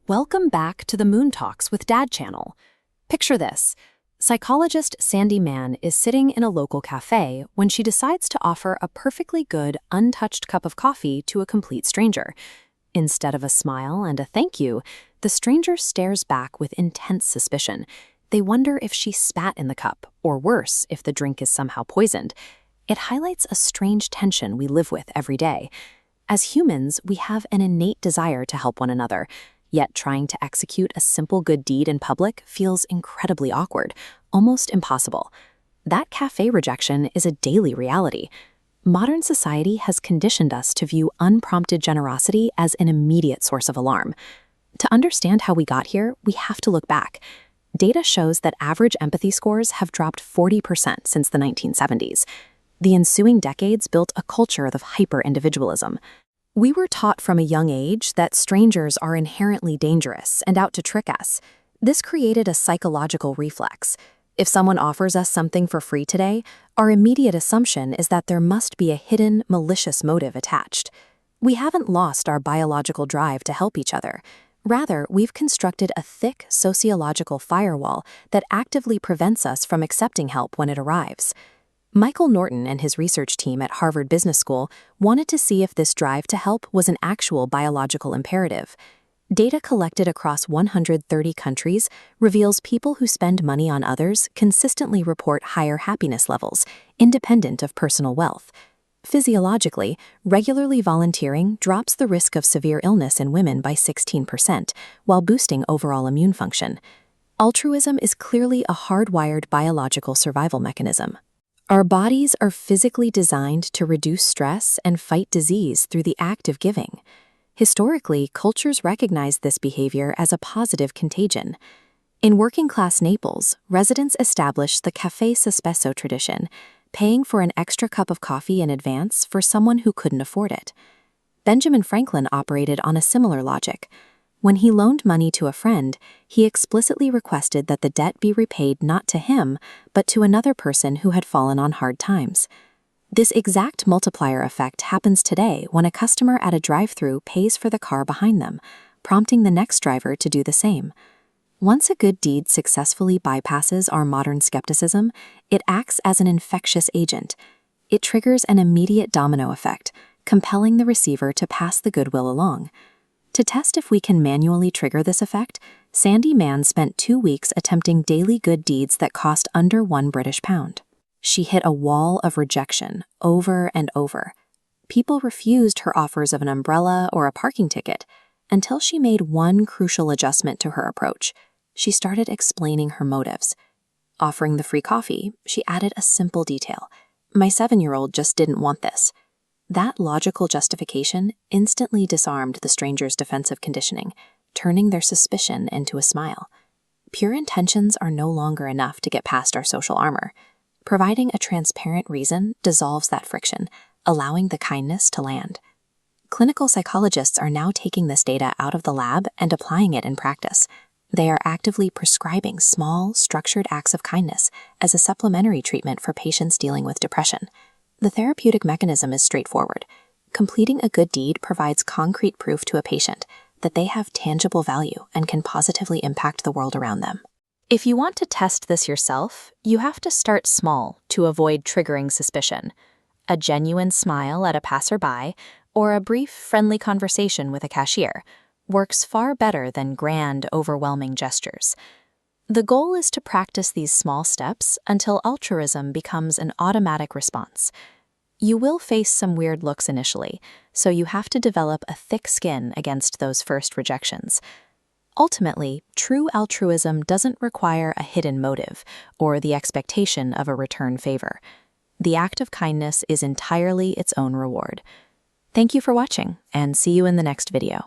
Welcome back to the Moon Talks with Dad channel. Picture this. Psychologist Sandy Mann is sitting in a local cafe when she decides to offer a perfectly good, untouched cup of coffee to a complete stranger. Instead of a smile and a thank you, the stranger stares back with intense suspicion. They wonder if she spat in the cup, or worse, if the drink is somehow poisoned. It highlights a strange tension we live with every day. As humans, we have an innate desire to help one another. Yet trying to execute a simple good deed in public feels incredibly awkward, almost impossible. That cafe rejection is a daily reality. Modern society has conditioned us to view unprompted generosity as an immediate source of alarm. To understand how we got here, we have to look back. Data shows that average empathy scores have dropped 40% since the 1970s. The ensuing decades built a culture of hyper-individualism. We were taught from a young age that strangers are inherently dangerous and out to trick us. This created a psychological reflex. If someone offers us something for free today, our immediate assumption is that there must be a hidden, malicious motive attached. We haven't lost our biological drive to help each other. Rather, we've constructed a thick sociological firewall that actively prevents us from accepting help when it arrives. Michael Norton and his research team at Harvard Business School wanted to see if this drive to help was an actual biological imperative. Data collected across 130 countries reveals people who spend money on others consistently report higher happiness levels, independent of personal wealth. Physiologically, regularly volunteering drops the risk of severe illness in women by 16%, while boosting overall immune function. Altruism is clearly a hardwired biological survival mechanism. Our bodies are physically designed to reduce stress and fight disease through the act of giving. Historically, cultures recognized this behavior as a positive contagion. In working-class Naples, residents established the café sospeso tradition, paying for an extra cup of coffee in advance for someone who couldn't afford it. Benjamin Franklin operated on a similar logic. When he loaned money to a friend, he explicitly requested that the debt be repaid not to him, but to another person who had fallen on hard times. This exact multiplier effect happens today when a customer at a drive-thru pays for the car behind them, prompting the next driver to do the same. Once a good deed successfully bypasses our modern skepticism, it acts as an infectious agent. It triggers an immediate domino effect, compelling the receiver to pass the goodwill along. To test if we can manually trigger this effect, Sandy Mann spent 2 weeks attempting daily good deeds that cost under £1. She hit a wall of rejection over and over. People refused her offers of an umbrella or a parking ticket until she made one crucial adjustment to her approach. She started explaining her motives. Offering the free coffee, she added a simple detail. "My 7-year-old just didn't want this." That logical justification instantly disarmed the stranger's defensive conditioning, turning their suspicion into a smile. Pure intentions are no longer enough to get past our social armor. Providing a transparent reason dissolves that friction, allowing the kindness to land. Clinical psychologists are now taking this data out of the lab and applying it in practice. They are actively prescribing small, structured acts of kindness as a supplementary treatment for patients dealing with depression. The therapeutic mechanism is straightforward. Completing a good deed provides concrete proof to a patient that they have tangible value and can positively impact the world around them. If you want to test this yourself, you have to start small to avoid triggering suspicion. A genuine smile at a passerby or a brief, friendly conversation with a cashier works far better than grand, overwhelming gestures. The goal is to practice these small steps until altruism becomes an automatic response. You will face some weird looks initially, so you have to develop a thick skin against those first rejections. Ultimately, true altruism doesn't require a hidden motive or the expectation of a return favor. The act of kindness is entirely its own reward. Thank you for watching, and see you in the next video.